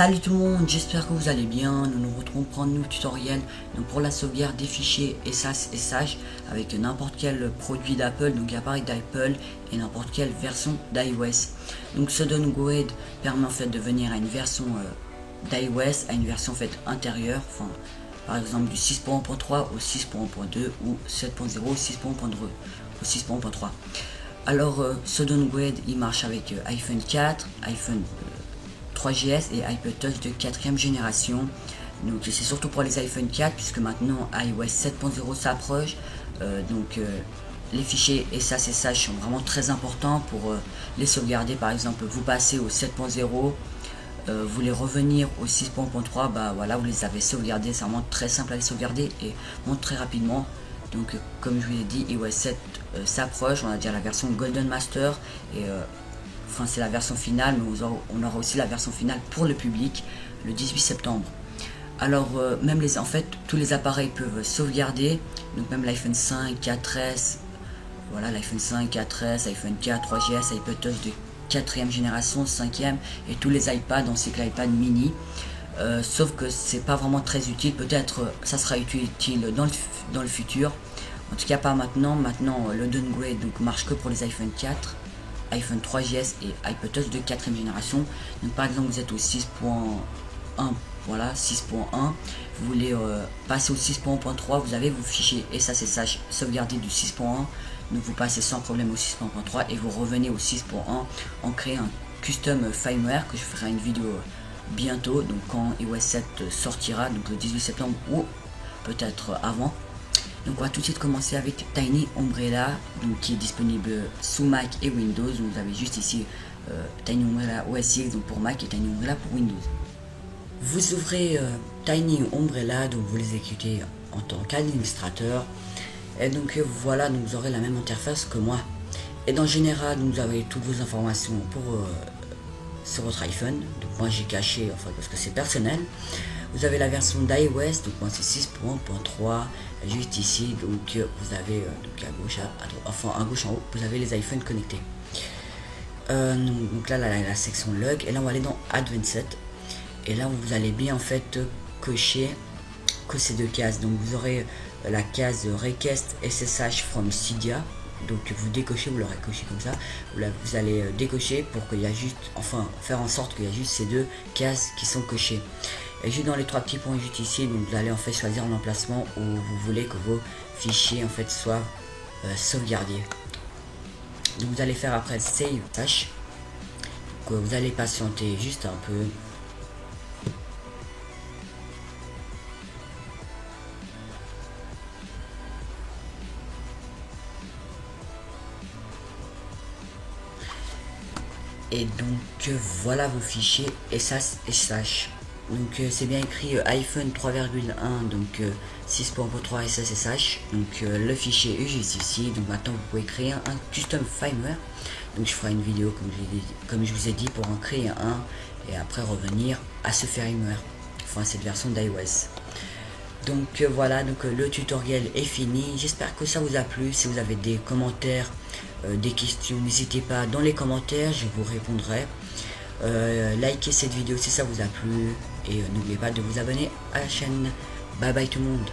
Salut tout le monde, j'espère que vous allez bien. Nous nous retrouvons pour un nouveau tutoriel donc pour la sauvegarde des fichiers SASH avec n'importe quel produit d'Apple, donc appareil d'Apple et n'importe quelle version d'iOS. Donc ce downgrade permet en fait de venir à une version d'iOS, à une version en fait intérieure, enfin par exemple du 6.1.3 au 6.1.2 ou 7.0 au 6.1.2 au 6.1.3. Alors ce downgrade il marche avec iPhone 4, iPhone 3GS et iPod Touch de 4ème génération. Donc c'est surtout pour les iPhone 4 puisque maintenant iOS 7.0 s'approche. Les fichiers SASH sont vraiment très importants pour les sauvegarder. Par exemple, vous passez au 7.0, vous voulez revenir au 6.3, bah voilà, vous les avez sauvegardés. C'est vraiment très simple à les sauvegarder et monte très rapidement. Donc comme je vous l'ai dit, iOS 7 s'approche, on va dire la version Golden Master et enfin c'est la version finale, mais on aura aussi la version finale pour le public le 18 septembre. Alors même en fait tous les appareils peuvent sauvegarder, donc même l'iPhone 5, 4S, voilà l'iPhone 5, 4S, iPhone 4, 3GS, iPod Touch de 4ème génération, 5ème et tous les iPads ainsi que l'iPad mini. Sauf que c'est pas vraiment très utile, peut-être ça sera utile dans le futur, en tout cas pas maintenant. Maintenant le downgrade donc marche que pour les iPhone 4, iPhone 3GS et iPod Touch de 4ème génération. Donc par exemple vous êtes au 6.1, voilà 6.1, vous voulez passer au 6.1.3, vous avez vos fichiers SASH sauvegardés du 6.1, donc vous passez sans problème au 6.1.3 et vous revenez au 6.1 en créant un custom firmware que je ferai une vidéo bientôt, donc quand iOS 7 sortira, donc le 18 septembre ou peut-être avant. Donc on va tout de suite commencer avec Tiny Umbrella, donc qui est disponible sous Mac et Windows. Donc, vous avez juste ici Tiny Umbrella OS X donc pour Mac et Tiny Umbrella pour Windows. Vous ouvrez Tiny Umbrella, donc vous l'exécutez en tant qu'administrateur. Et donc voilà, donc vous aurez la même interface que moi. Et dans général, donc, vous avez toutes vos informations pour sur votre iPhone. Donc moi j'ai caché, enfin parce que c'est personnel. Vous avez la version d'iOS, donc moi c'est 6.1.3 juste ici, donc vous avez donc à gauche, à droite, enfin à gauche en haut, vous avez les iPhones connectés. Donc là la section log, et là on va aller dans Advanced, et là vous allez bien en fait cocher que ces deux cases. Donc vous aurez la case Request SSH from Cydia, donc vous décochez, vous l'aurez coché comme ça, vous allez décocher pour qu'il y a juste, enfin faire en sorte qu'il y a juste ces deux cases qui sont cochées. Et juste dans les trois petits points juste ici, donc vous allez en fait choisir l'emplacement où vous voulez que vos fichiers en fait soient sauvegardés. Donc vous allez faire après Save Sash, vous allez patienter juste un peu. Et donc voilà vos fichiers SASH. Donc c'est bien écrit iPhone 3,1, donc 6.3 SSH. Donc le fichier est juste ici. Donc maintenant vous pouvez créer un custom firmware. Donc je ferai une vidéo comme je vous ai dit pour en créer un et après revenir à ce firmware, enfin cette version d'iOS. Donc voilà, donc le tutoriel est fini. J'espère que ça vous a plu. Si vous avez des commentaires, des questions, n'hésitez pas dans les commentaires, je vous répondrai. Likez cette vidéo si ça vous a plu et n'oubliez pas de vous abonner à la chaîne. Bye bye tout le monde.